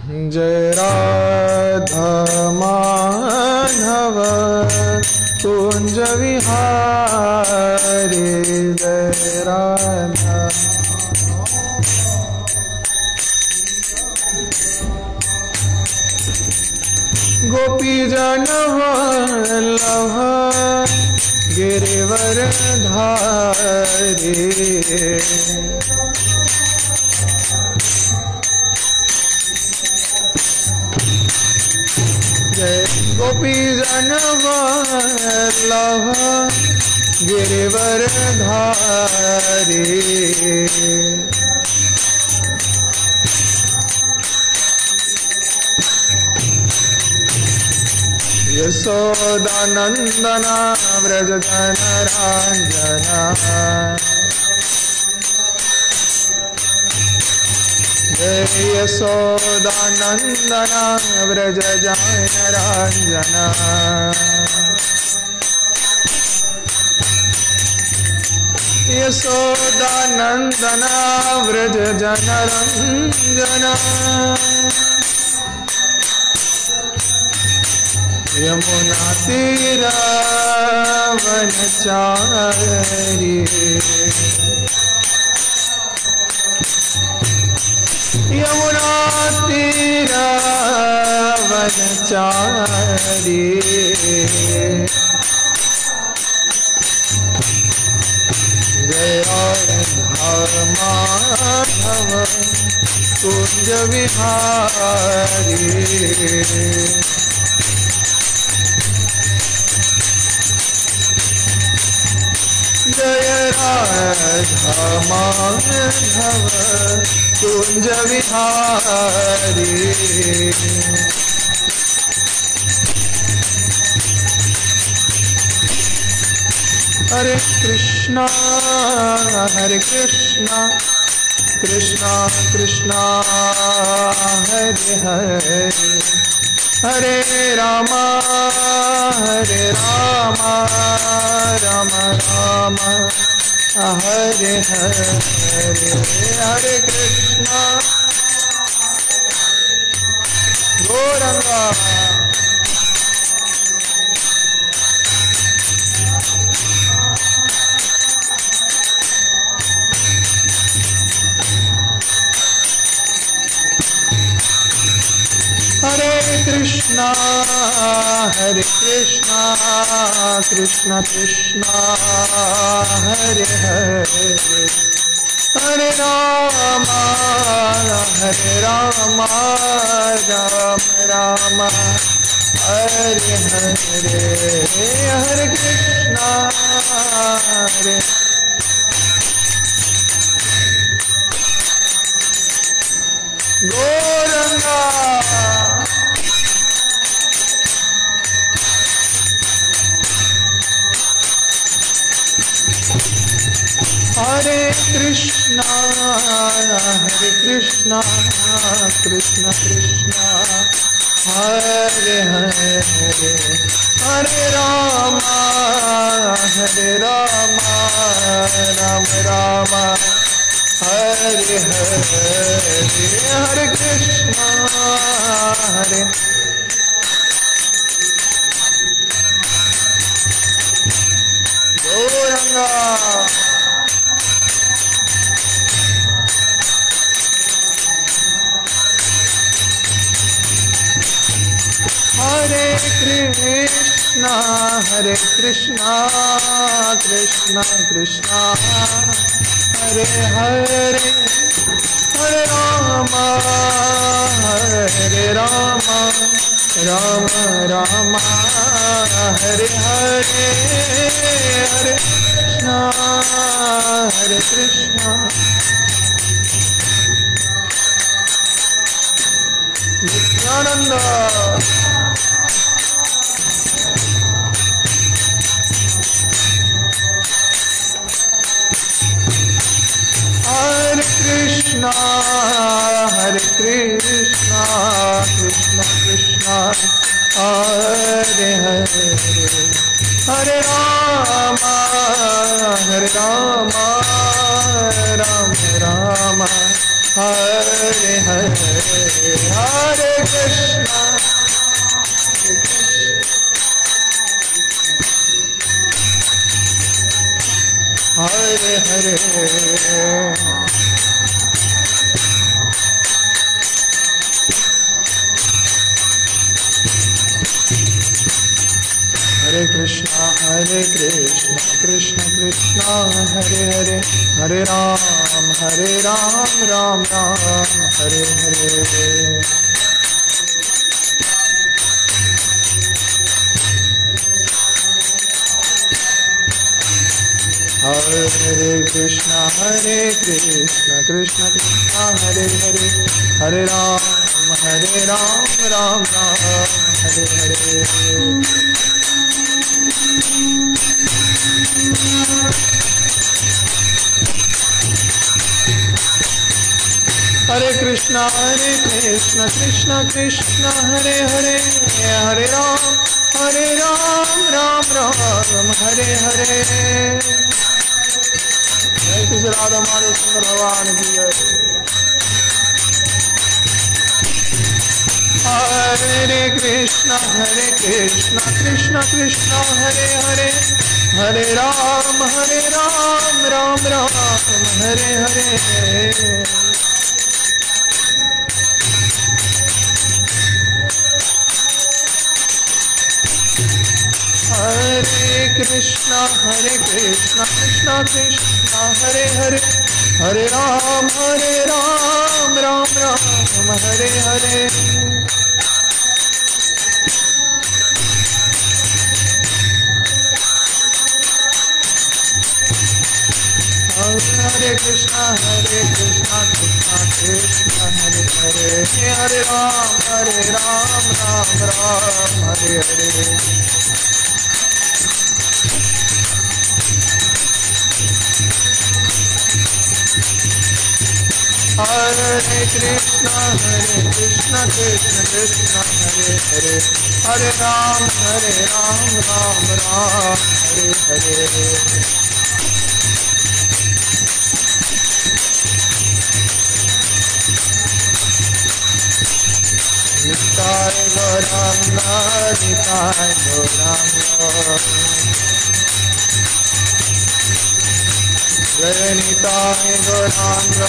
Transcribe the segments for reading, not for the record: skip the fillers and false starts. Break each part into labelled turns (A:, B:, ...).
A: जय राधा माधव कुंज विहारी जय राधा। गोपी जन वल्लभ गिरिवर धारी जय गोपी जन वल्लभ गिरिवर धारी। यशोदानंदन व्रज जनरांजना जय यशोदानंदन व्रज जनरांजना। यशोदानंदन व्रज जनरंजना यमुना तीरा वनचारी यमुना तीरा वनचारी। जय राधा माधव कुंज विहारी। जय राधा माधव कुंज विहारी। हरे कृष्णा कृष्णा कृष्णा हरे हरे हरे रामा राम राम हरे हरे हरे कृष्णा गौरंगा। हरे कृष्णा कृष्णा कृष्णा हरे हरे हरे राम राम राम हरे हरे हरे कृष्णा हरे गौरंगा। हरे कृष्णा कृष्णा कृष्णा हरे हरे हरे राम राम राम हरे हरे हरे कृष्णा हरे गौरंगा। हरे कृष्णा कृष्णा कृष्णा हरे हरे हरे राम राम राम हरे हरे हरे कृष्णा नित्यानंद। हरे कृष्णा कृष्णा कृष्णा हरे हरे हरे राम राम राम हरे Hare Krishna Hare Hare Hare Krishna Krishna Krishna Hare Hare Hare Ram Ram Ram Hare Hare Hare Krishna Krishna Krishna Hare Hare Hare Ram Ram Ram Hare Hare Hare Krishna Krishna Krishna Hare Hare Hare Ram Ram Ram Hare Hare Jai Shri Radha Madhav Sundar Bhagavan ki jai Hare Krishna Krishna Krishna Hare Hare Hare Ram Ram Ram Hare Hare Hare Krishna Krishna Krishna Hare Hare Hare Ram Ram Ram Hare Hare Hare Krishna Krishna Krishna Hare Hare Hare Ram Ram Ram Hare Hare Hare Krishna Krishna Krishna Hare Hare Hare Ram Ram Ram Hare Hare Nitai Gauranga Nitai Gauranga Jai Nitai Gauranga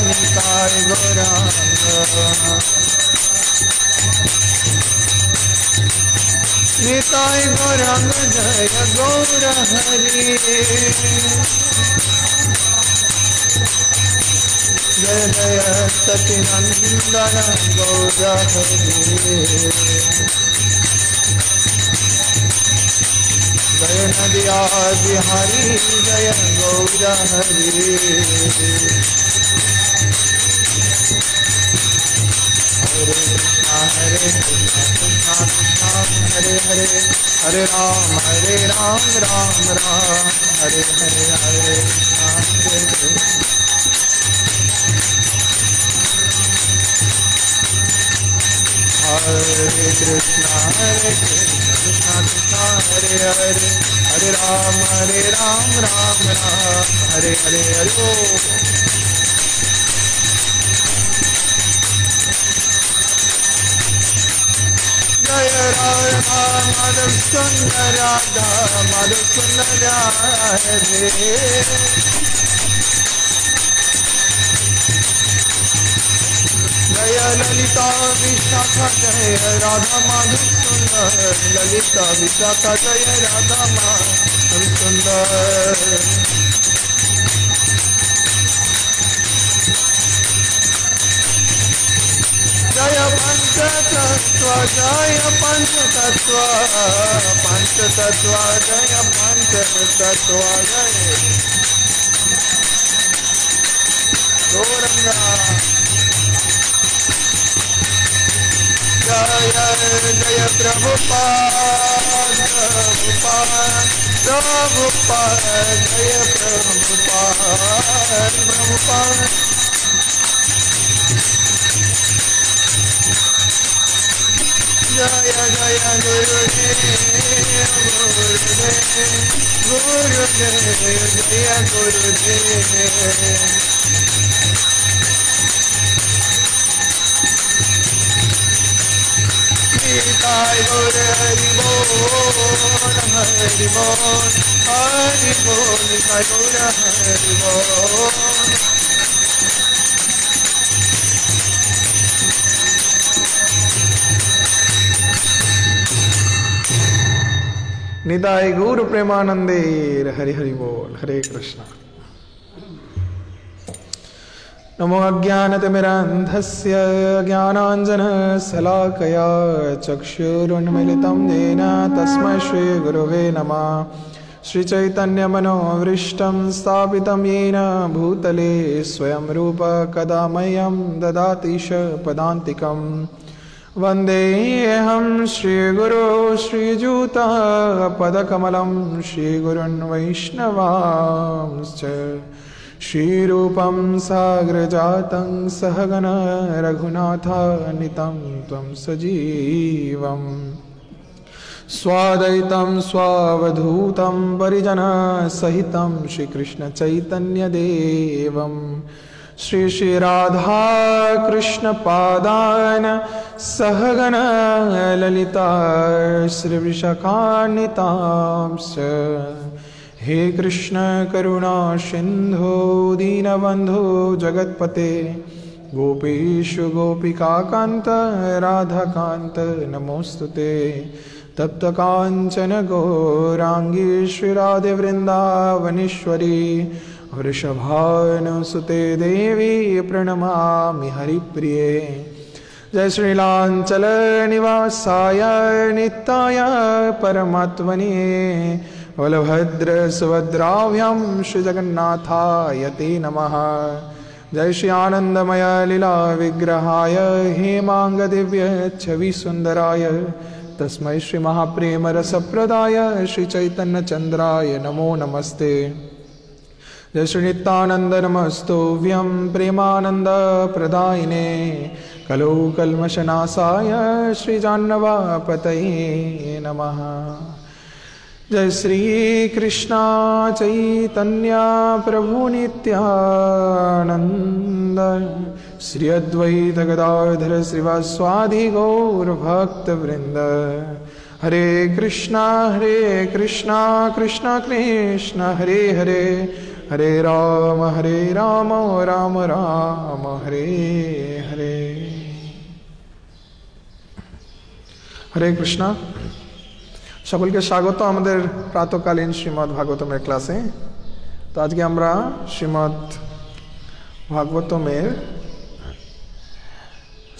A: Nitai Gauranga Nitai Gauranga Jaya Gaura Hari Jaya Jaya Satinandana Gaura Hari Jaya Nadiya Bihari Jaya Gaura Hari Hare Krishna Krishna Krishna Hare Hare Hare Ram Ram Ram Hare Hare Hare Krishna Hare Krishna Krishna Krishna Hare Hare Hare Ram Ram Ram Hare Hare Hare Jaya Radha Madhav Sundar Radha Madhav Sundar Radhe Jaya Lalita Vishakha Jaya Radha Madhav Sundar Lalita Vishakha Jaya Radha Madhav Sundar Jaya Panchatattva Jaya Panchatattva Panchatattva Jaya Panchatattva Jaya Gauranga Jaya Jaya Prabhupada Prabhupada Jaya Prabhupada Jaya Jaya Gurudev Gurudev Jaya Gurudev Nitai गौर हरि बोल हरि बोल हरि बोल निताय गौर हरि बोल।
B: निताय गौर प्रेमानंदे हरि हरि बोल। हरे कृष्ण। नमो अज्ञानतिमिरान्धस्य ज्ञानाञ्जनशलाकया चक्षुरुन्मिलितं येन तस्मै श्रीगुरवे नमः। श्रीचैतन्यमनोभीष्टं स्थापितं येन भूतले स्वयं रूप कदा मह्यं ददाति च पदान्तिकम्। वन्देऽहं श्रीगुरो श्रीयुतं पदकमलं श्रीगुरुन् वैष्णवांश्च। श्रीरूपं साग्रजातं सहगण रघुनाथान्वितं त्वं सजीवम्। स्वाद्वैतं स्वावधूतं परिजनसहितं श्रीकृष्णचैतन्यदेवम्। श्री राधा कृष्ण पादान सहगण ललिता श्रीविशाखान्वितांश्च। हे कृष्ण करुणा सिंधु दीनबंधु जगत्पते गोपेशु गोपिकाकांत राधाकांत नमोस्तुते। तप्त कांचन गौरांगी श्रीराधे वृंदावनेश्वरी वृषभानुसुते देवी प्रणमामि हरिप्रिये। जय श्रीलांचल निवासाय नित्याय परमात्मने बलभद्र सुभद्राभ्यां श्रीजगन्नाथाय ते नमः। जय श्री आनंदमय लीला विग्रहाय हेमांग दिव्य छवि सुंदराय तस्मै श्री महाप्रेम रसप्रदाय श्री चैतन्य चंद्राय नमो नमस्ते। जय श्री नित्यानंद नमस्तुभ्यं प्रेमानंद प्रदायिने कलौ कल्मषनाशाय श्री जाह्नवापतये नमः। जय श्री कृष्णा चैतन्य प्रभु नित्यानंद श्री अद्वैत गदाधर श्रीवासादि गौर भक्त वृंद। हरे कृष्णा कृष्णा कृष्ण हरे हरे हरे राम राम राम हरे हरे। हरे कृष्णा। সকলকে স্বাগত আমাদের প্রাতকালীন শ্রীমদ্ ভাগবতমের ক্লাসে। তো আজকে আমরা শ্রীমদ্ ভাগবতমের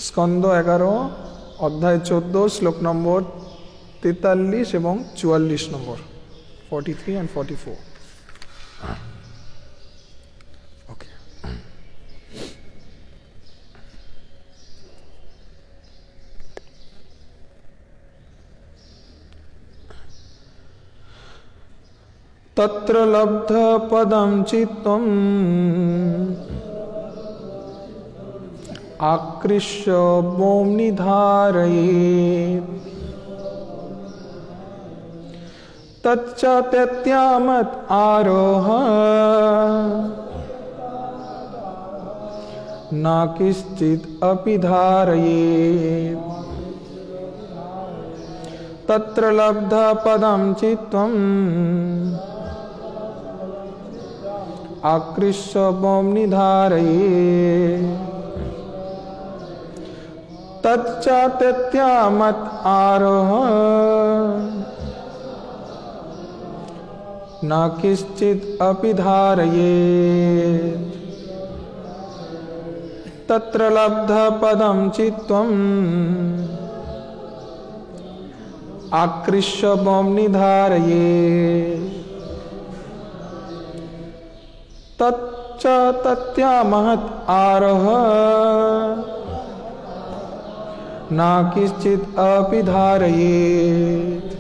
B: স্কন্দ 11 অধ্যায় 14 শ্লোক নম্বর 43 এবং 44 নম্বর 43 and 44। ওকে। तत्र लब्ध पदं चित्तम् आकृष्य भूम्नि धारयेत्। तच्च त्यक्त्यामत् आरोह न किश्चित् अपि धारयेत्। तत्र लब्ध पदं चित्तम् आकृष्य भूम्नि धारयेत्। तच्च त्यक्त्यामत् आरोह न किश्चित् अपि धारयेत्। तत्र लब्ध पदं चित्तम् आकृष्य भूम्नि धारयेत्। तच्च त्यक्त्यामत् आरोह न किश्चित् अपि धारयेत्।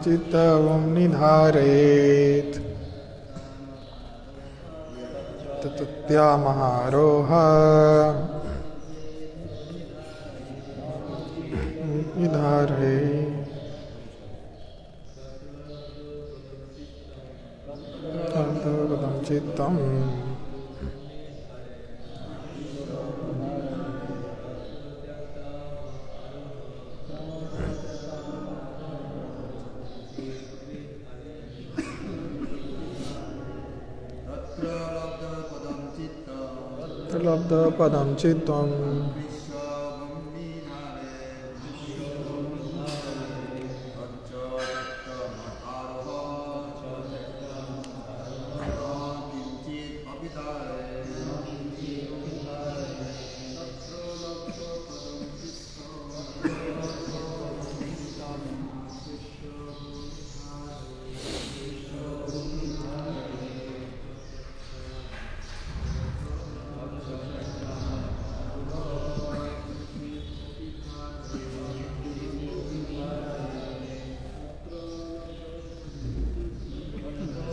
B: चित्तभूम्नि धारयेत्। तत्त्यामहारोह धारयेत्। चित्तम् लब्ध पदं चित्तम्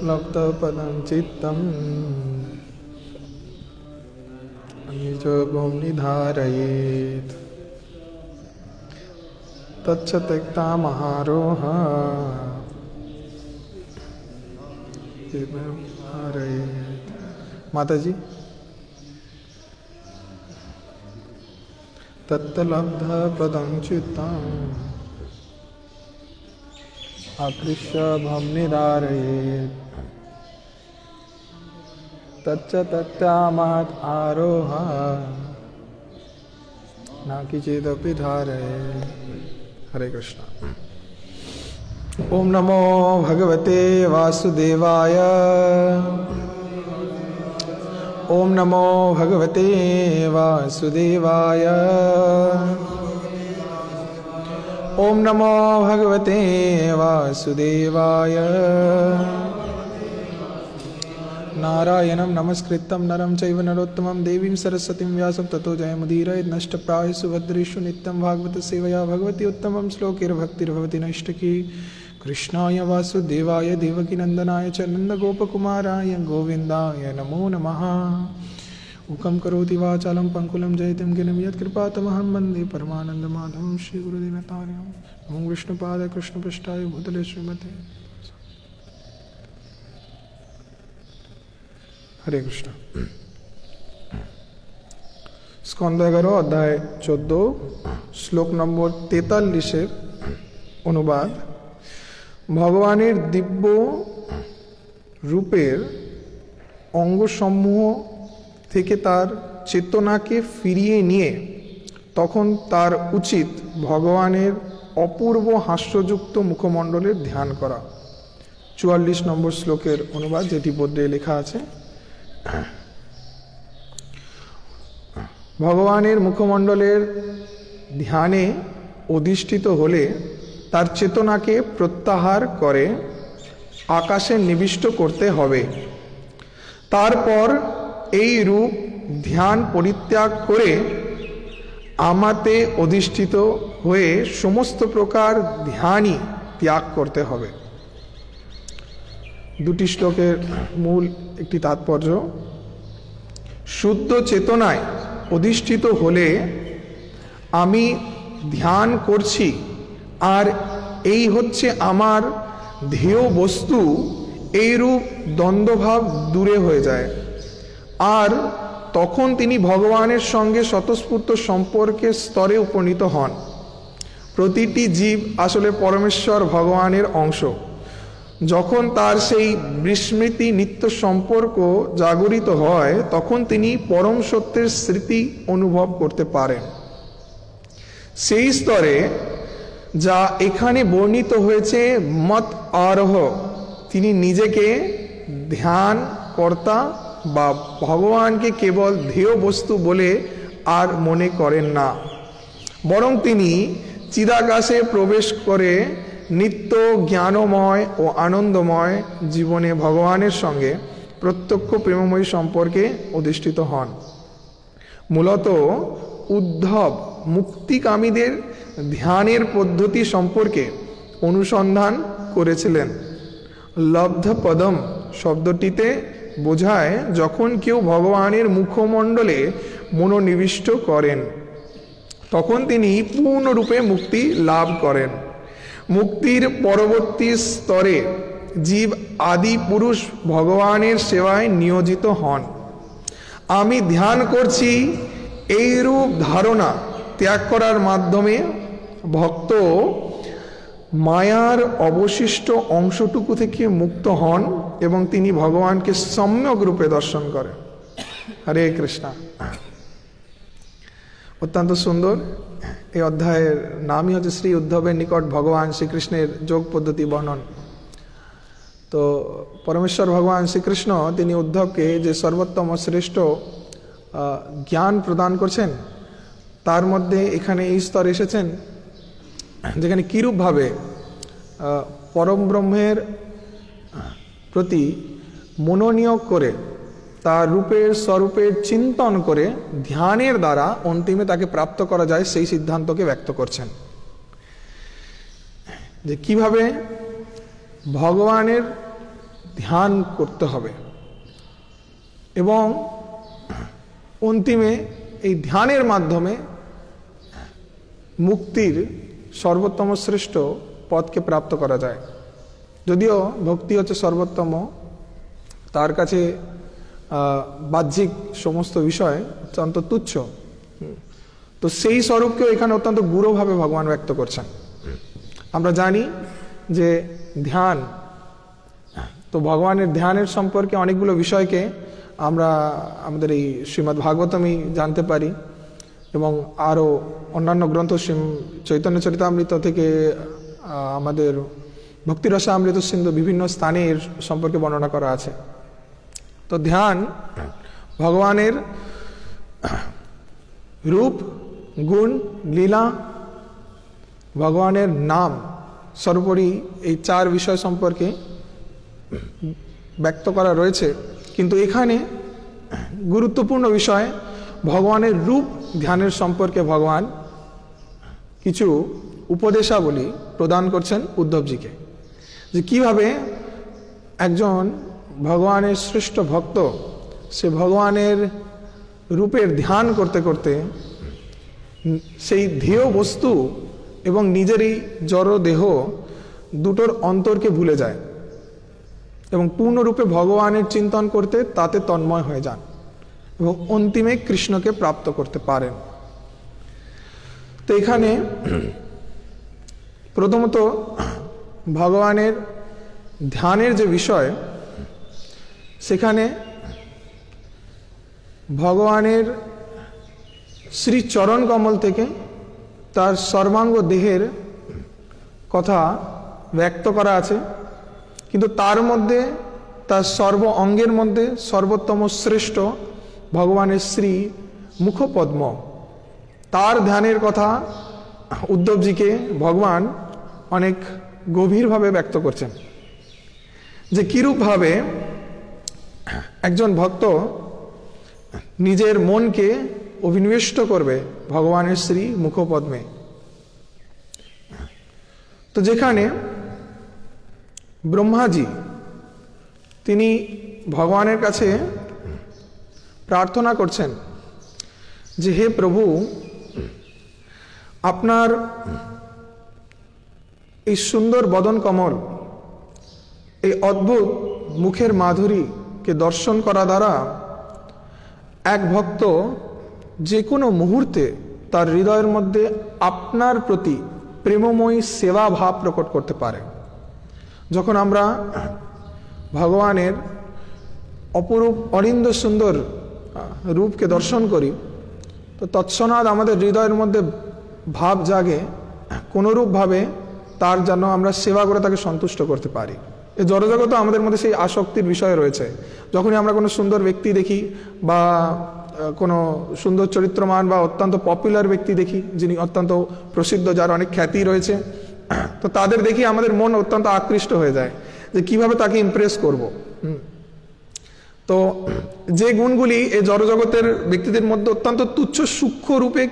B: लब्धपदं चित्तं निजोगं निधारयेत् तच्च त्यक्ता महारोह माताजी तत्लब्धपदं चित्तम् आकृष्य भं निधारयेत् तच्च तत्तामात् आरोह न किंचिदपि धारयेत्। हरे कृष्ण। ओम नमो भगवते वासुदेवाय। ओम नमो भगवते वासुदेवाय। ओम नमो भगवते वासुदेवाय। नारायणं नमस्कृतं नरं चैव नरोत्तमं देवीं सरस्वतीं व्यासं ततो जयमुदीरयेत् नष्टप्रायेषु भद्रेषु नित्यं भागवत सेवया भगवती उत्तमं श्लोकैर्भक्तिर्भवति नैष्टिकी। कृष्णाय वासुदेवाय देवकीनन्दनाय च नन्दगोपकुमाराय गोविन्दाय नमो नमः। मूकं करोति वाचालं पङ्कुलं जयतिं गिरिं यत्कृपातमहं वन्दे परमानन्दमाधवं श्रीगुरुदेवतार्यं। नमो विष्णुपादाय कृष्णपृष्ठाय भूतले श्रीमते। हरे कृष्ण। स्कंद 11 अध्याय 14 श्लोक নম্বর 43 অনুবাদ। ভগবানের দিব্য রূপের অঙ্গসমূহ থেকে তার চেতনাকে ফিরিয়ে নিয়ে তখন তার উচিত ভগবানের অপূর্ব হাস্যযুক্ত মুখমণ্ডলের ধ্যান করা। 44 নম্বর শ্লোকের অনুবাদ, যেটি বোর্ডে লেখা আছে। ভগবানের মুখমণ্ডলের ধ্যানে অধিষ্ঠিত হলে তার চেতনাকে প্রত্যাহার করে আকাশে নিবিষ্ট করতে হবে। তারপর এই রূপ ধ্যান পরিত্যাগ করে আমাতে অধিষ্ঠিত হয়ে সমস্ত প্রকার ধ্যানই ত্যাগ করতে হবে। দুটি শ্লোকের মূল একটি তাৎপর্য। শুদ্ধ চেতনায় অধিষ্ঠিত হলে আমি ধ্যান করছি আর এই হচ্ছে আমার ধ্যেয় বস্তু, এইরূপ দ্বন্দ্বভাব দূরে হয়ে যায়। আর তখন তিনি ভগবানের সঙ্গে স্বতঃস্ফূর্ত সম্পর্কের স্তরে উপনীত হন। প্রতিটি জীব আসলে পরমেশ্বর ভগবানের অংশ। যখন তার সেই বিস্মৃতি নিত্য সম্পর্ক জাগরিত হয় তখন তিনি পরম সত্যের স্মৃতি অনুভব করতে পারেন। সেই স্তরে যা এখানে বর্ণিত হয়েছে মত আরোহ, তিনি নিজেকে ধ্যান কর্তা বা ভগবানকে কেবল ধ্যেয় বস্তু বলে আর মনে করেন না, বরং তিনি চিদাকাশে প্রবেশ করে নিত্য জ্ঞানময় ও আনন্দময় জীবনে ভগবানের সঙ্গে প্রত্যক্ষ প্রেমময়ী সম্পর্কে অধিষ্ঠিত হন। মূলত উদ্ধব মুক্তিকামীদের ধ্যানের পদ্ধতি সম্পর্কে অনুসন্ধান করেছিলেন। লব্ধপদম শব্দটিতে বোঝায় যখন কেউ ভগবানের মুখমণ্ডলে মনোনিবিষ্ট করেন তখন তিনি পূর্ণরূপে মুক্তি লাভ করেন। মুক্তির পরবর্তী স্তরে জীব আদি পুরুষ ভগবানের সেবায় নিয়োজিত হন। আমি ধ্যান করছি এইরূপ ধারণা ত্যাগ করার মাধ্যমে ভক্ত মায়ার অবশিষ্ট অংশটুকু থেকে মুক্ত হন এবং তিনি ভগবানকে সম্যক রূপে দর্শন করেন। হরে কৃষ্ণ। অত্যন্ত সুন্দর। এই অধ্যায়ের নামই হচ্ছে শ্রী উদ্ধবের নিকট ভগবান শ্রীকৃষ্ণের যোগ পদ্ধতি বর্ণন। তো পরমেশ্বর ভগবান শ্রীকৃষ্ণ তিনি উদ্ধবকে যে সর্বোত্তম শ্রেষ্ঠ জ্ঞান প্রদান করছেন, তার মধ্যে এখানে এই স্তর এসেছেন যেখানে কীরূপভাবে পরম ব্রহ্মের প্রতি মনোনিয়োগ করে তার রূপের স্বরূপের চিন্তন করে ধ্যানের দ্বারা অন্তিমে তাকে প্রাপ্ত করা যায় সেই সিদ্ধান্তকে ব্যক্ত করছেন। যে কিভাবে ভগবানের ধ্যান করতে হবে এবং অন্তিমে এই ধ্যানের মাধ্যমে মুক্তির সর্বোত্তম শ্রেষ্ঠ পদকে প্রাপ্ত করা যায়। যদিও ভক্তি হচ্ছে সর্বোত্তম, তার কাছে বাহ্যিক সমস্ত বিষয় অত্যন্ত তুচ্ছ, তো সেই স্বরূপকেও এখানে অত্যন্ত গূঢ়ভাবে ভগবান ব্যক্ত করছেন। আমরা জানি যে ধ্যান, তো ভগবানের ধ্যানের সম্পর্কে অনেকগুলো বিষয়কে আমরা আমাদের এই শ্রীমদ্ ভাগবতমই জানতে পারি এবং আরও অন্যান্য গ্রন্থ চৈতন্য চরিতামৃত থেকে আমাদের ভক্তিরসামৃত সিন্ধু বিভিন্ন স্থানে এর সম্পর্কে বর্ণনা করা আছে। তো ধ্যান ভগবানের রূপ, গুণ, লীলা, ভগবানের নাম, সর্বোপরি এই চার বিষয় সম্পর্কে ব্যক্ত করা রয়েছে। কিন্তু এখানে গুরুত্বপূর্ণ বিষয় ভগবানের রূপ ধ্যানের সম্পর্কে ভগবান কিছু উপদেশাবলী প্রদান করছেন উদ্ধবজিকে, যে কিভাবে একজন ভগবানের শ্রেষ্ঠ ভক্ত সে ভগবানের রূপের ধ্যান করতে করতে সেই ধ্যেয় বস্তু এবং নিজেরই জড় দেহ দুটোর অন্তরকে ভুলে যায় এবং পূর্ণরূপে ভগবানের চিন্তন করতে তাতে তন্ময় হয়ে যান এবং অন্তিমে কৃষ্ণকে প্রাপ্ত করতে পারেন। তো এখানে প্রথমত ভগবানের ধ্যানের যে বিষয়, সেখানে ভগবানের শ্রীচরণ কমল থেকে তার সর্বাঙ্গ দেহের কথা ব্যক্ত করা আছে, কিন্তু তার মধ্যে তার সর্ব অঙ্গের মধ্যে সর্বোত্তম শ্রেষ্ঠ ভগবানের শ্রী মুখপদ্ম, তার ধ্যানের কথা উদ্ধবজিকে ভগবান অনেক গভীরভাবে ব্যক্ত করছেন। যে কিরূপভাবে একজন ভক্ত নিজের মনকে অভিনিবিষ্ট করবে ভগবানের শ্রী মুখপদ্মে। তো যেখানে ব্রহ্মাজি তিনি ভগবানের কাছে প্রার্থনা করছেন যে হে প্রভু, আপনার এই সুন্দর বদন কমল, এই অদ্ভুত মুখের মাধুরীকে দর্শন করা দ্বারা এক ভক্ত যে কোনো মুহূর্তে তার হৃদয়ের মধ্যে আপনার প্রতি প্রেমময়ী সেবা ভাব প্রকট করতে পারে। যখন আমরা ভগবানের অপরূপ অরিন্দ সুন্দর রূপকে দর্শন করি, তো তৎক্ষণাৎ আমাদের হৃদয়ের মধ্যে ভাব জাগে কোনোরূপভাবে তার যেন আমরা সেবা করে তাকে সন্তুষ্ট করতে পারি। এই জড়জগতে আমাদের মধ্যে সেই আসক্তির বিষয় রয়েছে। যখনই আমরা কোনো সুন্দর ব্যক্তি দেখি বা কোনো সুন্দর চরিত্রমান বা অত্যন্ত পপুলার ব্যক্তি দেখি, যিনি অত্যন্ত প্রসিদ্ধ, যার অনেক খ্যাতি রয়েছে, তো তাদের দেখি আমাদের মন অত্যন্ত আকৃষ্ট হয়ে যায় যে কিভাবে তাকে ইমপ্রেস করব। তো যে গুণগুলি এই জড়জগতের ব্যক্তিদের মধ্যে অত্যন্ত তুচ্ছ সূক্ষ্ম রূপে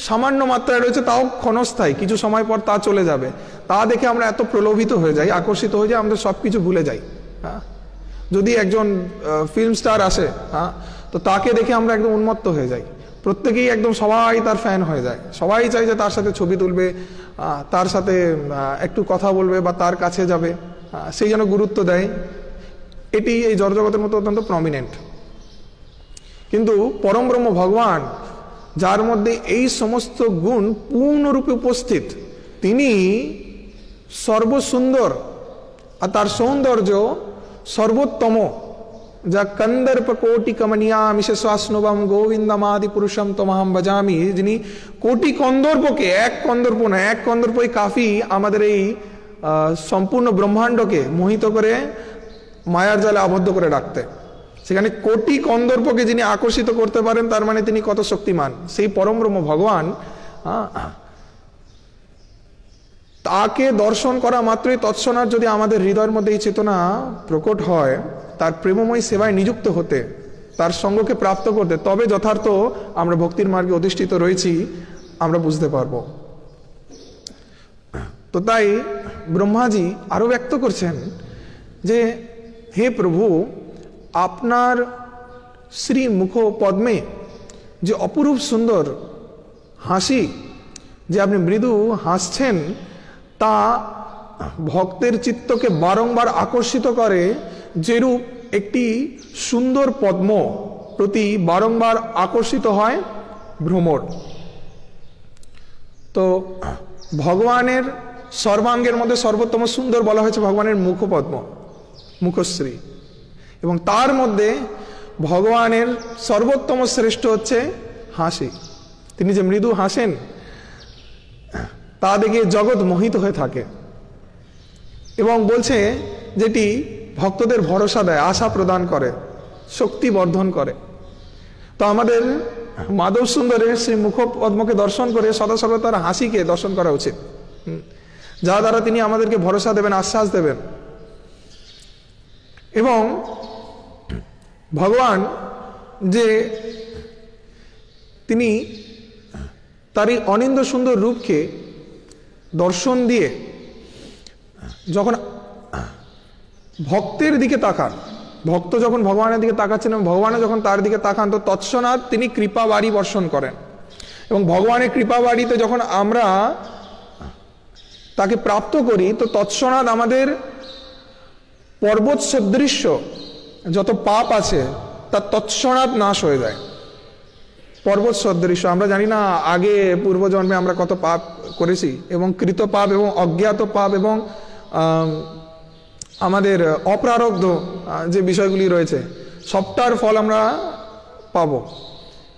B: সামান্য মাত্রায় রয়েছে, তাও ক্ষণস্থায়ী, কিছু সময় পর তা চলে যাবে, তা দেখে আমরা এত প্রলোভিত হয়ে যাই, আকর্ষিত হয়ে যাই, আমাদের সব কিছু ভুলে যাই। হ্যাঁ, যদি একজন ফিল্ম স্টার আসে, হ্যাঁ, তো তাকে দেখে আমরা একদম উন্মত্ত হয়ে যাই, প্রত্যেকেই একদম সবাই তার ফ্যান হয়ে যায়, সবাই চাই যে তার সাথে ছবি তুলবে, তার সাথে একটু কথা বলবে বা তার কাছে যাবে। সেই জন্য গুরুত্ব দেয়, এটি এই জড়জগতের মতো অত্যন্ত প্রমিনেন্ট। কিন্তু পরম ব্রহ্ম ভগবান, যার মধ্যে এই সমস্ত গুণ পূর্ণরূপে উপস্থিত, তিনি সর্বসুন্দর, আর তার সৌন্দর্য সর্বোত্তম, যা কন্দর্প কোটি কমনিয়ামিষে শ্বাসনুবম গোবিন্দমাদি পুরুষম তমহম ভজামি, যিনি কোটি কন্দর্পকে, এক কন্দর্প না, এক কন্দর্পই কাফি আমাদের এই সম্পূর্ণ ব্রহ্মাণ্ডকে মোহিত করে মায়ার জালে আবদ্ধ করে রাখতে। সেখানে কোটি কন্দর্পকে যিনি আকর্ষিত করতে পারেন, তার মানে তিনি কত শক্তিমান। সেই পরম ব্রহ্ম ভগবান, তাকে দর্শন করা মাত্রই তৎক্ষণাৎ যদি আমাদের হৃদয়ের মধ্যে এই চেতনা প্রকট হয়, তার প্রেমময় সেবায় নিযুক্ত হতে, তার সঙ্গকে প্রাপ্ত করতে, তবে যথার্থ আমরা ভক্তির মার্গে অধিষ্ঠিত রয়েছি আমরা বুঝতে পারবো। তো তাই ব্রহ্মাজি আরো ব্যক্ত করছেন যে, হে প্রভু, আপনার শ্রী মুখ পদ্মে যে অপরূপ সুন্দর হাসি, যে আপনি মৃদু হাসছেন, তা ভক্তের চিত্তকে বারংবার আকর্ষিত করে, যেরূপ একটি সুন্দর পদ্ম প্রতি বারংবার আকর্ষিত হয় ভ্রমর। তো ভগবানের সর্বাঙ্গের মধ্যে সর্বোত্তম সুন্দর বলা হয়েছে ভগবানের মুখপদ্ম, মুখশ্রী, এবং তার মধ্যে ভগবানের সর্বোত্তম শ্রেষ্ঠ হচ্ছে হাসি। তিনি যে মৃদু হাসেন, তা দেখে জগৎ মোহিত হয়ে থাকে, এবং বলছে যেটি ভক্তদের ভরসা দেয়, আশা প্রদান করে, শক্তি বর্ধন করে। তো আমাদের মাধব সুন্দরের সেই মুখপদ্মকে দর্শন করে সদা সদা তার হাসিকে দর্শন করা উচিত, যা দ্বারা তিনি আমাদেরকে ভরসা দেবেন, আশ্বাস দেবেন। এবং ভগবান যে তিনি তার এই অনিন্দ্য সুন্দর রূপকে দর্শন দিয়ে যখন ভক্তের দিকে তাকান, ভক্ত যখন ভগবানের দিকে তাকাচ্ছেন এবং ভগবান যখন তার দিকে তাকান, তো তৎক্ষণাৎ তিনি কৃপা বাড়ি বর্ষণ করেন। এবং ভগবানের কৃপা বাড়িতে যখন আমরা তাকে প্রাপ্ত করি, তো তৎক্ষণাৎ আমাদের পর্বত সদৃশ যত পাপ আছে তা তৎক্ষণাৎ নাশ হয়ে যায়। পর্বত সদৃশ, আমরা জানি না আগে পূর্বজন্মে আমরা কত পাপ করেছি, এবং কৃত পাপ এবং অজ্ঞাত পাপ এবং আমাদের অপ্রারব্ধ যে বিষয়গুলি রয়েছে, সবটার ফল আমরা পাব।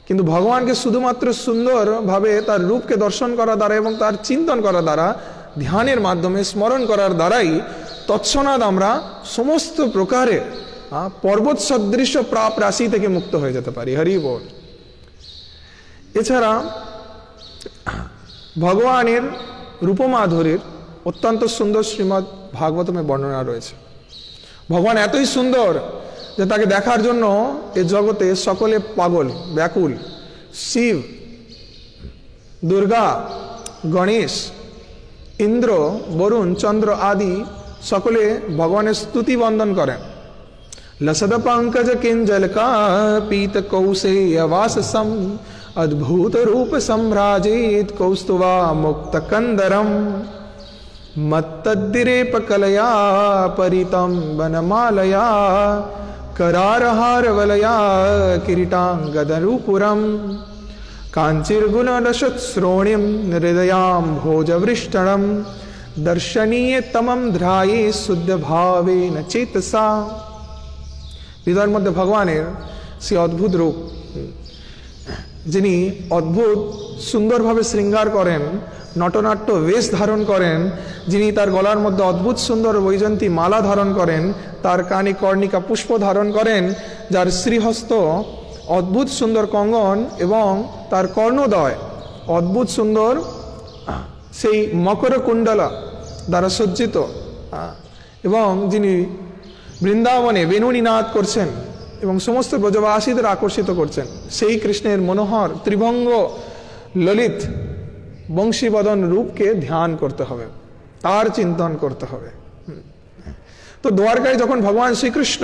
B: কিন্তু ভগবানকে শুধুমাত্র সুন্দরভাবে তার রূপকে দর্শন করা দ্বারা এবং তার চিন্তন করা দ্বারা, ধ্যানের মাধ্যমে স্মরণ করার দ্বারাই তৎক্ষণাৎ আমরা সমস্ত প্রকারের পর্বত সদৃশ পাপ রাশি থেকে মুক্ত হয়ে যেতে পারি। হরি বল। এছাড়া ভগবানের রূপমাধুরীর অত্যন্ত সুন্দর শ্রীমদ্ ভাগবতমে বর্ণনা রয়েছে। ভগবান এতই সুন্দর যে তাকে দেখার জন্য এ জগতে সকলে পাগল, ব্যাকুল। শিব, দুর্গা, গণেশ, ইন্দ্র, বরুণ, চন্দ্র আদি সকলে ভগবানের স্তুতি বন্দন করেন। लसद पंकज किंजल का पीत कौसेयवाससम अद्भुत रूप सम्राजित कौस्तुवा मुक्त कंदरम मत्तद्दिरेप कलया परितं वनमालया करारहार वलया किरीटांगदरूपुरम कांचिर्गुणरसत् श्रोणिं हृदयां भोजवृष्टणं दर्शनीय तमं ध्राये शुद्ध भावेन चेतसा। হৃদয়ের মধ্যে ভগবানের সেই অদ্ভুত রূপ, যিনি অদ্ভুত সুন্দরভাবে শৃঙ্গার করেন, নটনাট্য বেশ ধারণ করেন, যিনি তার গলার মধ্যে অদ্ভুত সুন্দর বৈজন্তী মালা ধারণ করেন, তার কানে কর্ণিকা পুষ্প ধারণ করেন, যার শ্রীহস্ত অদ্ভুত সুন্দর কঙ্গন এবং তার কর্ণদয় অদ্ভুত সুন্দর সেই মকর কুণ্ডলা দ্বারা সজ্জিত, এবং যিনি বৃন্দাবনে বেণুনিনাদ করছেন এবং সমস্ত ব্রজবাসীদের আকর্ষিত করছেন, সেই কৃষ্ণের মনোহর ত্রিভঙ্গ ললিত বংশীবদন রূপকে ধ্যান করতে হবে, তার চিন্তন করতে হবে। তো দ্বারকায় যখন ভগবান শ্রীকৃষ্ণ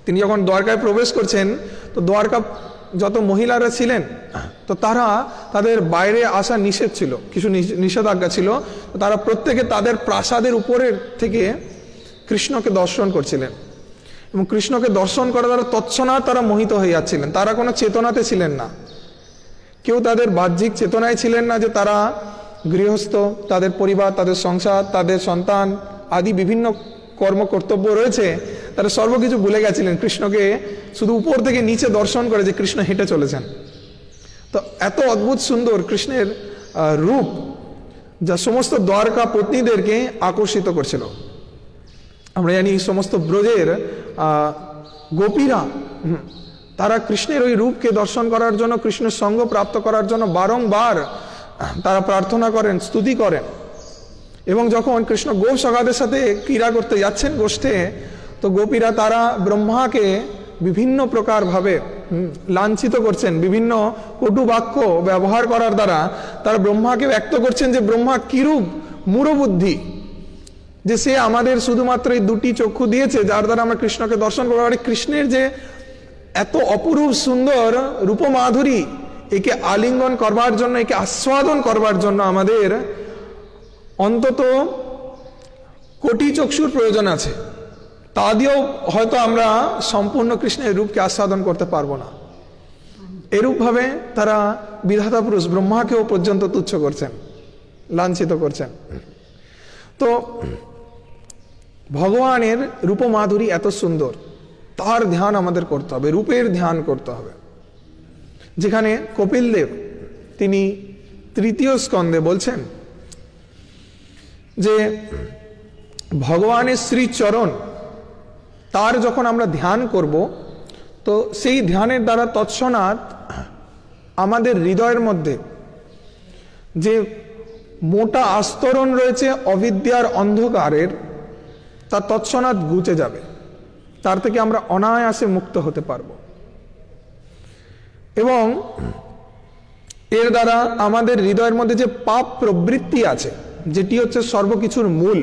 B: তিনি যখন দ্বারকায় প্রবেশ করছেন, তো দ্বারকা যত মহিলারা ছিলেন, তো তারা তাদের বাইরে আসা নিষেধ ছিল, কিছু নিষেধাজ্ঞা ছিল। তারা প্রত্যেকে তাদের প্রাসাদের উপরের থেকে কৃষ্ণকে দর্শন করছিলেন এবং কৃষ্ণকে দর্শন করা দ্বারা তৎক্ষণাৎ তারা মোহিত হয়ে যাচ্ছিলেন। তারা কোনো চেতনাতে ছিলেন না, কেউ তাদের বাহ্যিক চেতনায় ছিলেন না যে তারা গৃহস্থ, তাদের পরিবার, তাদের সংসার, তাদের সন্তান আদি বিভিন্ন কর্ম কর্তব্য রয়েছে, তারা সর্বকিছু ভুলে গেছিলেন। কৃষ্ণকে শুধু উপর থেকে নিচে দর্শন করে যে কৃষ্ণ হেঁটে চলেছেন। তো এত অদ্ভুত সুন্দর কৃষ্ণের রূপ, যা সমস্ত দ্বারকা পত্নীদেরকে আকর্ষিত করছিল। আমরা জানি সমস্ত ব্রজের গোপীরা তারা কৃষ্ণের ওই রূপকে দর্শন করার জন্য, কৃষ্ণের সঙ্গ প্রাপ্ত করার জন্য বারংবার তারা প্রার্থনা করেন, স্তুতি করেন। এবং যখন কৃষ্ণ গোপ সখাদের সাথে ক্রীড়া করতে যাচ্ছেন গোষ্ঠে, তো গোপীরা তারা ব্রহ্মাকে বিভিন্ন প্রকার ভাবে লাঞ্ছিত করছেন, বিভিন্ন কটু বাক্য ব্যবহার করার দ্বারা তারা ব্রহ্মাকে ব্যক্ত করছেন যে ব্রহ্মা কিরূপ মূঢ়বুদ্ধি, যে সে আমাদের শুধুমাত্র এই দুটি চক্ষু দিয়েছে যার দ্বারা আমরা কৃষ্ণকে দর্শন করতে পারি। কৃষ্ণের যে এত অপরূপ সুন্দর রূপমাধুরী, একে আলিঙ্গন করবার জন্য, একে আস্বাদন করবার জন্য আমাদের অন্তত কোটি চক্ষুর প্রয়োজন আছে। তা দিয়েও হয়তো আমরা সম্পূর্ণ কৃষ্ণের রূপকে আস্বাদন করতে পারবো না। এরূপভাবে তারা বিধাতা পুরুষ ব্রহ্মাকেও পর্যন্ত তুচ্ছ করছেন, লাঞ্ছিত করছেন। তো ভগবানের রূপমাধুরী এত সুন্দর, তার ধ্যান আমাদের করতে হবে, রূপের ধ্যান করতে হবে। যেখানে কপিল দেব তিনি তৃতীয় স্কন্ধে বলছেন যে ভগবানের শ্রীচরণ, তার যখন আমরা ধ্যান করব, তো সেই ধ্যানের দ্বারা তৎক্ষণাৎ আমাদের হৃদয়ের মধ্যে যে মোটা আস্তরণ রয়েছে অবিদ্যার অন্ধকারের, তা তৎক্ষণাৎ ঘুচে যাবে, তার থেকে আমরা অনায়াসে মুক্ত হতে পারব। এবং এর দ্বারা আমাদের হৃদয়ের মধ্যে যে পাপ প্রবৃত্তি আছে, যেটি হচ্ছে সর্বকিছুর মূল,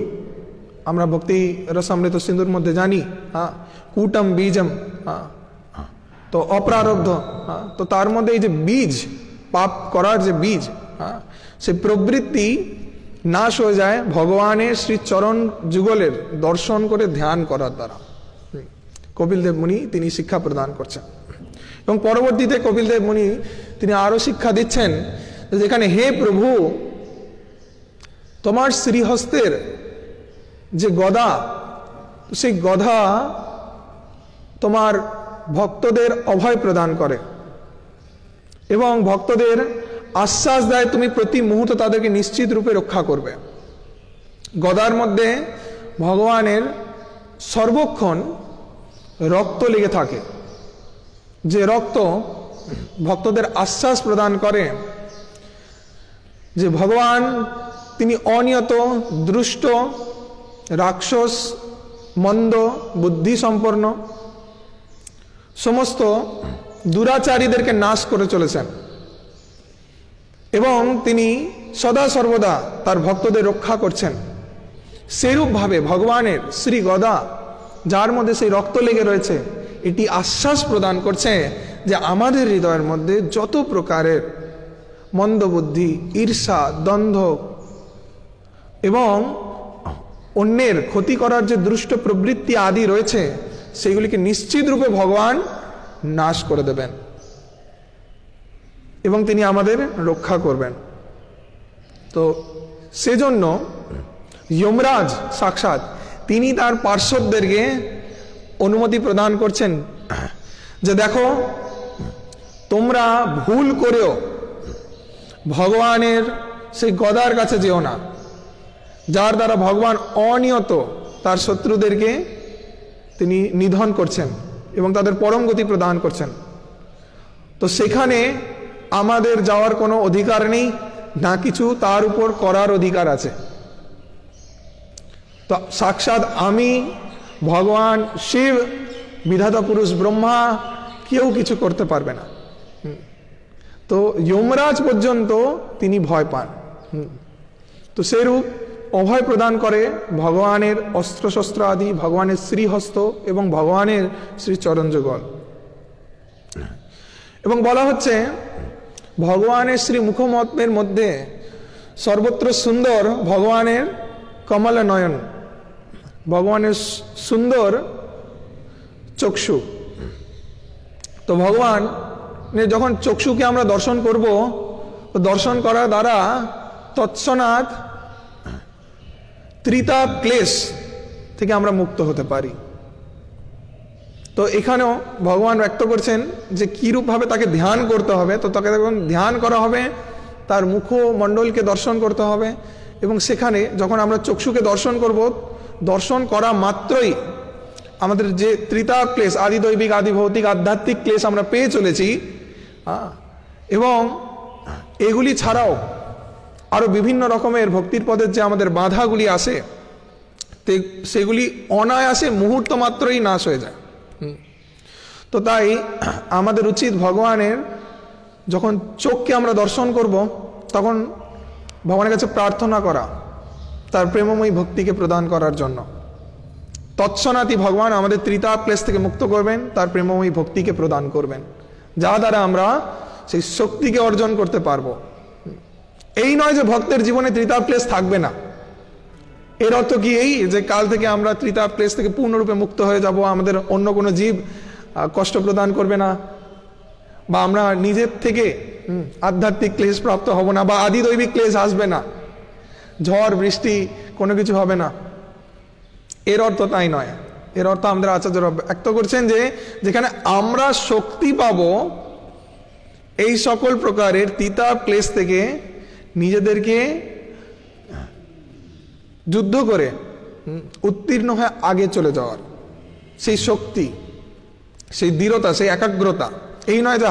B: আমরা ভক্তি রসামৃত সিন্ধুর মধ্যে জানি, কূটম বীজম, তো অপ্রারব্ধ, তো তার মধ্যে এই যে বীজ, পাপ করার যে বীজ, সে প্রবৃত্তি নাশ হয়ে যায় ভগবানের শ্রীচরণ যুগলের দর্শন করে ধ্যান করার দ্বারা। কপিল দেব মুনি তিনি শিক্ষা প্রদান করছেন। এবং পরবর্তীতে কপিল দেব মুনি তিনি আরো শিক্ষা দিচ্ছেন, যেখানে হে প্রভু, তোমার শ্রীহস্তের যে গদা, সেই গদা তোমার ভক্তদের অভয় প্রদান করে এবং ভক্তদের আশ্বাস দেয় তুমি প্রতি মুহূর্তে তাদেরকে নিশ্চিত রূপে রক্ষা করবে। গদার মধ্যে ভগবানের সর্বক্ষণ রক্ত লেগে থাকে, যে রক্ত ভক্তদের আশ্বাস প্রদান করে যে ভগবান তিনি অনিয়ত, দুষ্ট, রাক্ষস, মন্দ বুদ্ধি সম্পন্ন সমস্ত দুরাচারীদেরকে নাশ করে চলেছেন এবং তিনি সদা সর্বদা তার ভক্তদের রক্ষা করছেন। সেরূপভাবে ভগবানের শ্রী গদা, যার মধ্যে সেই রক্ত লেগে রয়েছে, এটি আশ্বাস প্রদান করছে যে আমাদের হৃদয়ের মধ্যে যত প্রকারের মন্দবুদ্ধি, ঈর্ষা, দ্বন্দ্ব এবং অন্যের ক্ষতি করার যে দুষ্ট প্রবৃত্তি আদি রয়েছে, সেগুলিকে নিশ্চিত রূপে ভগবান নাশ করে দেবেন এবং তিনি আমাদের রক্ষা করবেন। তো সেজন্য যমরাজ সাক্ষাৎ তিনি তার পার্শ্বদেরকে অনুমতি প্রদান করছেন যে দেখো, তোমরা ভুল করেও ভগবানের সেই গদার কাছে যেও না, যার দ্বারা ভগবান অনিয়ত তার শত্রুদেরকে তিনি নিধন করছেন এবং তাদের পরম গতি প্রদান করছেন। তো সেখানে আমাদের যাওয়ার কোনো অধিকার নেই, না কিছু তার উপর করার অধিকার আছে। তো সাক্ষাৎ আমি, ভগবান শিব, বিধাতা পুরুষ ব্রহ্মা, কেউ কিছু করতে পারবে না। তো যমরাজ পর্যন্ত তিনি ভয় পান। তো সেরূপ অভয় প্রদান করে ভগবানের অস্ত্রশস্ত্র আদি, ভগবানের শ্রীহস্ত এবং ভগবানের শ্রীচরণ যুগল। এবং বলা হচ্ছে ভগবানের শ্রী মুখমতের মধ্যে সর্বত্র সুন্দর ভগবানের কমল নয়ন, ভগবানের সুন্দর চক্ষু। তো ভগবানের যখন চক্ষুকে আমরা দর্শন করব, দর্শন করার দ্বারা তৎক্ষণাৎ ত্রিতাপ ক্লেশ থেকে আমরা মুক্ত হতে পারি। তো এখানেও ভগবান ব্যক্ত করছেন যে কীরূপভাবে তাকে ধ্যান করতে হবে। তো তাকে যখন ধ্যান করা হবে, তার মুখমণ্ডলকে দর্শন করতে হবে, এবং সেখানে যখন আমরা চক্ষুকে দর্শন করব, দর্শন করা মাত্রই আমাদের যে ত্রিতাপ ক্লেশ, আদি দৈবিক, আদি ভৌতিক, আধ্যাত্মিক ক্লেশ আমরা পেয়ে চলেছি, এবং এগুলি ছাড়াও আরও বিভিন্ন রকমের ভক্তির পদের যে আমাদের বাধাগুলি আসে, সেগুলি অনায়াসে মুহূর্ত মাত্রই নাশ হয়ে যায়। তো তাই আমাদের উচিত ভগবানের যখন চোখকে আমরা দর্শন করব, তখন ভগবানের কাছে প্রার্থনা করা তার প্রেমময়ী ভক্তিকে প্রদান করার জন্য। তৎক্ষণাৎই ভগবান আমাদের ত্রিতাপ ক্লেশ থেকে মুক্ত করবেন, তার প্রেমময়ী ভক্তিকে প্রদান করবেন, যা দ্বারা আমরা সেই শক্তিকে অর্জন করতে পারবো। এই নয় যে ভক্তের জীবনে ত্রিতাপ ক্লেশ থাকবে না। এর অর্থ কি এই যে কাল থেকে আমরা ত্রিতাপ ক্লেশ থেকে পূর্ণরূপে মুক্ত হয়ে যাব, আমাদের অন্য কোনো জীব কষ্ট প্রদান করবে না, বা আমরা নিজের থেকে আধ্যাত্মিক ক্লেশ প্রাপ্ত হব না, বা আদি দৈবিক ক্লেশ আসবে না, ঝড় বৃষ্টি কোনো কিছু হবে না। এর অর্থ তাই নয়। এর অর্থ আমাদের আচার্যরা ব্যক্ত করছেন যে যেখানে আমরা শক্তি পাব এই সকল প্রকারের ত্রিতাপ ক্লেশ থেকে নিজেদেরকে যুদ্ধ করে উত্তীর্ণ হয়ে আগে চলে যাওয়ার সেই শক্তি, সেই দৃঢ়তা, সেই একাগ্রতা, এই নয় যে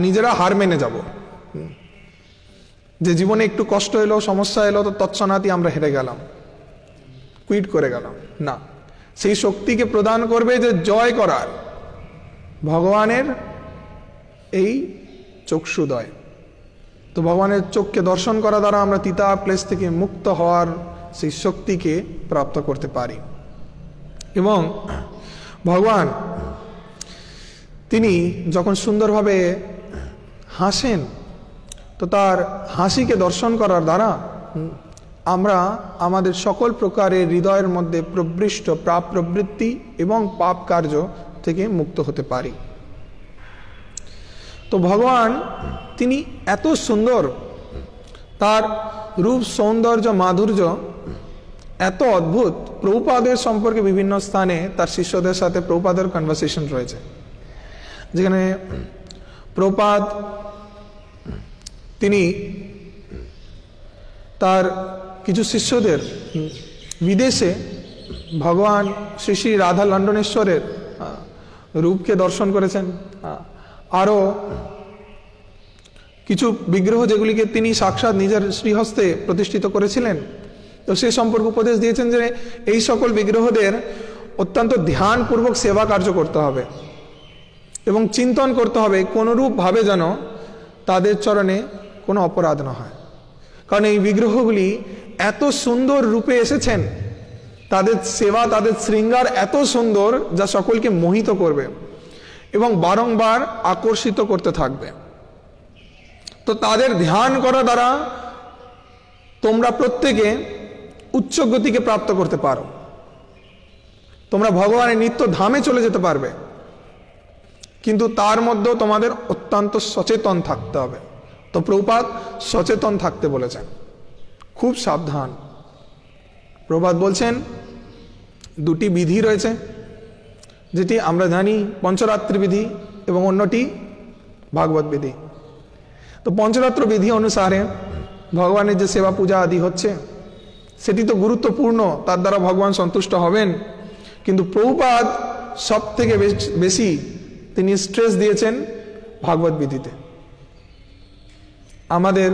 B: নিজেরা হার মেনে যাব, যে জীবনে একটু কষ্ট এলো, সমস্যা এলো, তো তৎক্ষণাৎই আমরা হেরে গেলাম, কুইট করে গেলাম না। সেই শক্তিকে প্রদান করবে যে জয় করার ভগবানের এই চক্ষুদয়। তো ভগবানের চোখকে দর্শন করা দ্বারা আমরা ত্রিতাপ ক্লেশ থেকে মুক্ত হওয়ার সেই শক্তিকে প্রাপ্ত করতে পারি। এবং ভগবান তিনি যখন সুন্দরভাবে হাসেন, তো তার হাসিকে দর্শন করার দ্বারা আমরা আমাদের সকল প্রকারের হৃদয়ের মধ্যে প্রবৃষ্ট পাপ প্রবৃত্তি এবং পাপ কার্য থেকে মুক্ত হতে পারি। তো ভগবান তিনি এত সুন্দর, তার রূপ সৌন্দর্য মাধুর্য এত অদ্ভুত। প্রভুপাদের সম্পর্কে বিভিন্ন স্থানে তার শিষ্যদের সাথে প্রভুপাদের কনভারসেশন রয়েছে, যেখানে প্রভুপাদ তিনি তার কিছু শিষ্যদের বিদেশে ভগবান শ্রী শ্রী রাধা লণ্ডনেশ্বরের রূপকে দর্শন করেছেন। আরও কিছু বিগ্রহ যেগুলিকে তিনি সাক্ষাৎ নিজের শ্রীহস্তে প্রতিষ্ঠিত করেছিলেন, তো সে সম্পর্কে উপদেশ দিয়েছেন যে এই সকল বিগ্রহদের অত্যন্ত ধ্যানপূর্বক সেবা কার্য করতে হবে এবং চিন্তন করতে হবে কোনরূপভাবে যেন তাদের চরণে কোনো অপরাধ না হয়। কারণ এই বিগ্রহগুলি এত সুন্দর রূপে এসেছেন, তাদের সেবা, তাদের শৃঙ্গার এত সুন্দর যা সকলকে মোহিত করবে এবং বারংবার আকর্ষিত করতে থাকবে। তো তাদের ধ্যান করা দ্বারা তোমরা প্রত্যেকে উচ্চ গতিকে প্রাপ্ত করতে পারো, তোমরা ভগবানের নিত্য ধামে চলে যেতে পারবে, কিন্তু তার মধ্যেও তোমাদের অত্যন্ত সচেতন থাকতে হবে। তো প্রভুপাদ সচেতন থাকতে বলেছেন, খুব সাবধান। প্রভুপাদ বলছেন দুটি বিধি রয়েছে, যেটি আমরা জানি পঞ্চরাত্রি বিধি এবং অন্যটি ভাগবত বিধি। তো পঞ্চরাত্র বিধি অনুসারে ভগবানের যে সেবা পূজা আদি হচ্ছে সেটি তো গুরুত্বপূর্ণ, তার দ্বারা ভগবান সন্তুষ্ট হবেন, কিন্তু প্রভুপাদ সব থেকে বেশি তিনি স্ট্রেস দিয়েছেন ভাগবত বিধিতে। আমাদের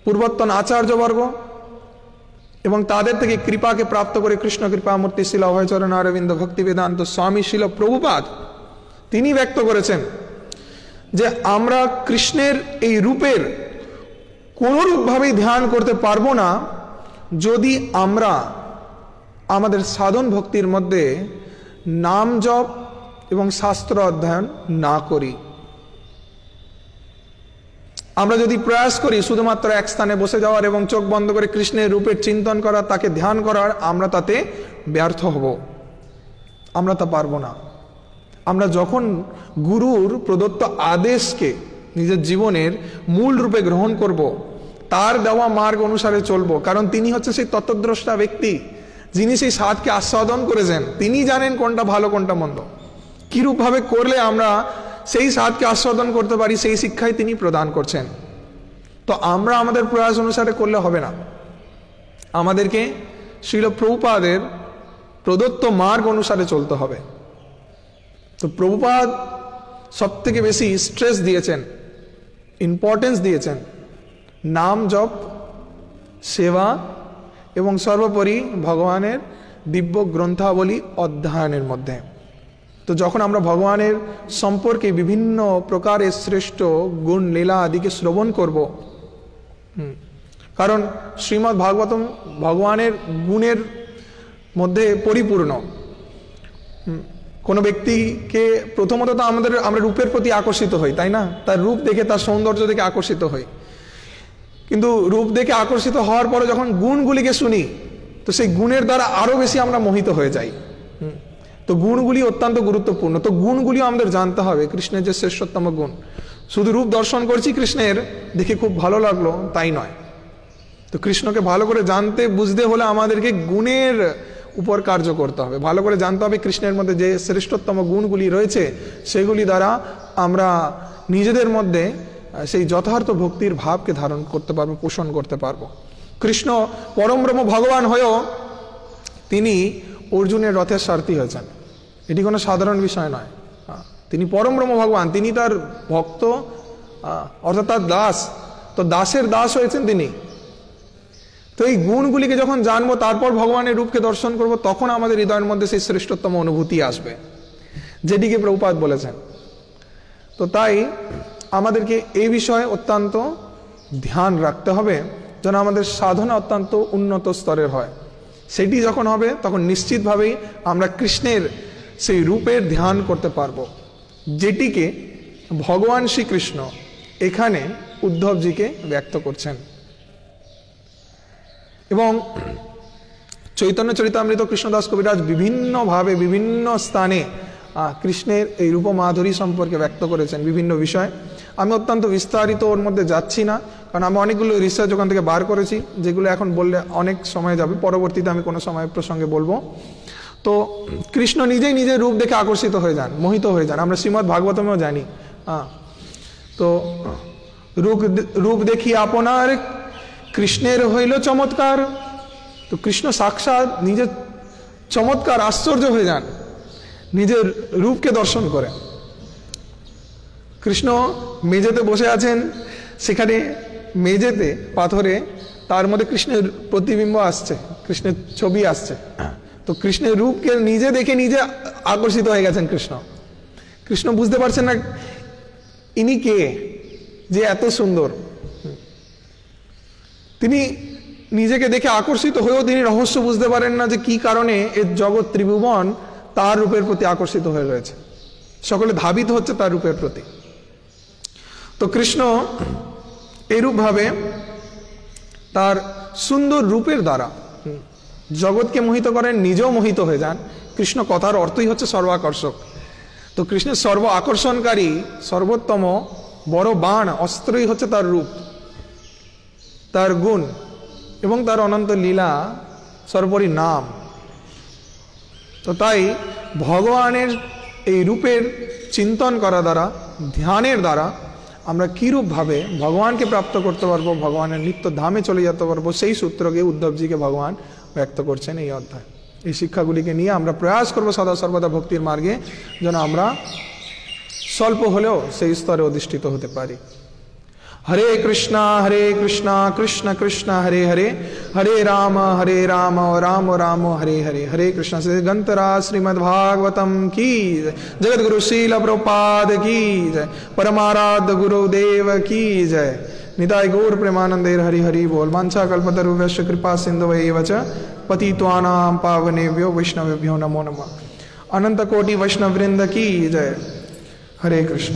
B: পূর্বতন আচার্যবর্গ এবং তাদের থেকে কৃপাকে প্রাপ্ত করে কৃষ্ণ কৃপামূর্তি শিল অভয়চরণ অরবিন্দ ভক্তি বেদান্ত স্বামী শিল প্রভুপাদ তিনি ব্যক্ত করেছেন যে আমরা কৃষ্ণের এই রূপের কোনরূপভাবেই ধ্যান করতে পারবো না যদি আমরা আমাদের সাধন ভক্তির মধ্যে নাম জপ এবং শাস্ত্র অধ্যয়ন না করি। আমরা যদি প্রয়াস করি শুধুমাত্র এক স্থানে বসে যাওয়ার এবং চোখ বন্ধ করে কৃষ্ণের রূপের চিন্তন করার, তাকে ধ্যান করার, আমরা তাতে ব্যর্থ হব, আমরা তা পারবো না। আমরা যখন গুরুর প্রদত্ত আদেশকে নিজের জীবনের মূল রূপে গ্রহণ করব, তার দেওয়া মার্গ অনুসারে চলব, কারণ তিনি হচ্ছে সেই তত্ত্বদ্রষ্টা ব্যক্তি, যিনি সেই স্বাদকে আস্বাদন করেছেন, তিনি জানেন কোনটা ভালো কোনটা মন্দ, কিরূপভাবে করলে আমরা সেই স্বাদকে আস্বাদন করতে পারি, সেই শিক্ষাই তিনি প্রদান করছেন। তো আমরা আমাদের প্রয়াস অনুসারে করলে হবে না, আমাদেরকে শ্রীল প্রভুপাদের প্রদত্ত মার্গ অনুসারে চলতে হবে। তো প্রভুপাদ সব থেকে বেশি স্ট্রেস দিয়েছেন, ইম্পর্টেন্স দিয়েছেন নাম জপ, সেবা এবং সর্বোপরি ভগবানের দিব্য গ্রন্থাবলী অধ্যয়নের মধ্যে। তো যখন আমরা ভগবানের সম্পর্কে বিভিন্ন প্রকারের শ্রেষ্ঠ গুণ লীলা আদিকে শ্রবণ করব, কারণ শ্রীমদ্ ভাগবতম ভগবানের গুণের মধ্যে পরিপূর্ণ। কোনো ব্যক্তিকে প্রথমত তো আমরা রূপের প্রতি আকর্ষিত হই, তাই না? তার রূপ দেখে, তার সৌন্দর্য দেখে আকর্ষিত হই, কিন্তু রূপ দেখে আকর্ষিত হওয়ার পরে যখন গুণগুলিকে শুনি, তো সেই গুণের দ্বারা আরো বেশি আমরা মোহিত হয়ে যাই। তো গুণগুলি অত্যন্ত গুরুত্বপূর্ণ। তো গুণগুলিও আমাদের জানতে হবে, কৃষ্ণের যে শ্রেষ্ঠতম গুণ। শুধু রূপ দর্শন করছি কৃষ্ণের, দেখে খুব ভালো লাগলো তাই নয়। তো কৃষ্ণকে ভালো করে জানতে বুঝতে হলে আমাদেরকে গুণের উপর কার্য করতে হবে, ভালো করে জানতে হবে কৃষ্ণের মধ্যে যে শ্রেষ্ঠতম গুণগুলি রয়েছে, সেগুলি দ্বারা আমরা নিজেদের মধ্যে সেই যথার্থ ভক্তির ভাবকে ধারণ করতে পারবো, পোষণ করতে পারবো। কৃষ্ণ পরম ব্রহ্ম ভগবান হয়েও তিনি অর্জুনের রথের সারথি হয়েছেন, এটি কোনো সাধারণ বিষয় নয়। তিনি পরম ব্রহ্ম ভগবান, তিনি তার ভক্ত অর্থাৎ তার দাস, তো দাসের দাস হয়েছেন তিনি। তো এই গুণগুলিকে যখন জানবো, তারপর ভগবানের রূপকে দর্শন করব, তখন আমাদের হৃদয়ের মধ্যে সেই শ্রেষ্ঠতম অনুভূতি আসবে, যেটিকে প্রভুপাদ বলেছেন। তো তাই আমাদেরকে এই বিষয়ে অত্যন্ত ধ্যান রাখতে হবে, যেন আমাদের সাধনা অত্যন্ত উন্নত স্তরের হয়। সেটি যখন হবে, তখন নিশ্চিতভাবেই আমরা কৃষ্ণের সেই রূপের ধ্যান করতে পারবো, যেটিকে ভগবান শ্রীকৃষ্ণ এখানে উদ্ধবজিকে ব্যক্ত করছেন। এবং চৈতন্য চরিতামৃত কৃষ্ণদাস কবিরাজ বিভিন্নভাবে বিভিন্ন স্থানে কৃষ্ণের এই রূপ মাধুরী সম্পর্কে ব্যক্ত করেছেন বিভিন্ন বিষয়। আমি অত্যন্ত বিস্তারিত ওর মধ্যে যাচ্ছি না, কারণ আমি অনেকগুলো রিসার্চ ওখান থেকে বার করেছি, যেগুলো এখন বললে অনেক সময় যাবে, পরবর্তীতে আমি কোনো সময় প্রসঙ্গে বলবো। তো কৃষ্ণ নিজেই নিজের রূপ দেখে আকর্ষিত হয়ে যান, মোহিত হয়ে যান, আমরা শ্রীমদ্ ভাগবতমেও জানি। তো রূপ দেখি আপনার কৃষ্ণের হইল চমৎকার। তো কৃষ্ণ সাক্ষাৎ নিজের চমৎকার আশ্চর্য হয়ে যান নিজের রূপকে দর্শন করে। কৃষ্ণ মেঝেতে বসে আছেন, সেখানে মেঝেতে পাথরে তার মধ্যে কৃষ্ণের প্রতিবিম্ব আসছে, কৃষ্ণের ছবি আসছে। তো কৃষ্ণের রূপকে নিজে দেখে নিজে আকর্ষিত হয়ে গেছেন কৃষ্ণ। কৃষ্ণ বুঝতে পারছেন না ইনি কে, যে এত সুন্দর। তিনি নিজেকে দেখে আকর্ষিত হয়েও তিনি রহস্য বুঝতে পারেন না, যে কি কারণে এর জগৎ ত্রিভুবন তার রূপের প্রতি আকর্ষিত হয়ে রয়েছে, সকলে ধাবিত হচ্ছে তার রূপের প্রতি। তো কৃষ্ণ এইরূপভাবে তার সুন্দর রূপের দ্বারা জগৎকে মোহিত করেন, নিজেও মোহিত হয়ে যান। কৃষ্ণ কথার অর্থই হচ্ছে সর্বাকর্ষক। তো কৃষ্ণের সর্ব আকর্ষণকারী সর্বোত্তম বড় বাণ অস্ত্রই হচ্ছে তার রূপ, তার গুণ এবং তার অনন্ত লীলা, সর্বোপরি নাম। তো তাই ভগবানের এই রূপের চিন্তন করা দ্বারা, ধ্যানের দ্বারা আমরা কীরূপভাবে ভগবানকে প্রাপ্ত করতে পারবো, ভগবানের নিত্য ধামে চলে যেতে পারবো, সেই সূত্রকে উদ্ধবজিকে ভগবান ব্যক্ত করছেন এই অধ্যায়। এই শিক্ষাগুলিকে নিয়ে আমরা প্রয়াস করবো সদা সর্বদা ভক্তির মার্গে, যেন আমরা স্বল্প হলেও সেই স্তরে অধিষ্ঠিত হতে পারি। হরে কৃষ্ণ কৃষ্ণ কৃষ্ণ হরে হরে, হরে রাম রাম রাম হরে হরে। হরে কৃষ্ণ। गंतरा श्रीमद् भागवतम की जय, जगत गुरु श्रील प्रभुपाद की जय, परमाराध्य गुरुदेव की जय। निताय गौर प्रेमानंदे हरि हरि बोल। वांछा कल्पतरुभ्यश्च कृपा सिन्धुभैव च पतित्वानां पावनेभ्यो वैष्णवेभ्यो नमो नमः। अनंत कोटि वैष्णव वृंद की जय। हरे कृष्ण।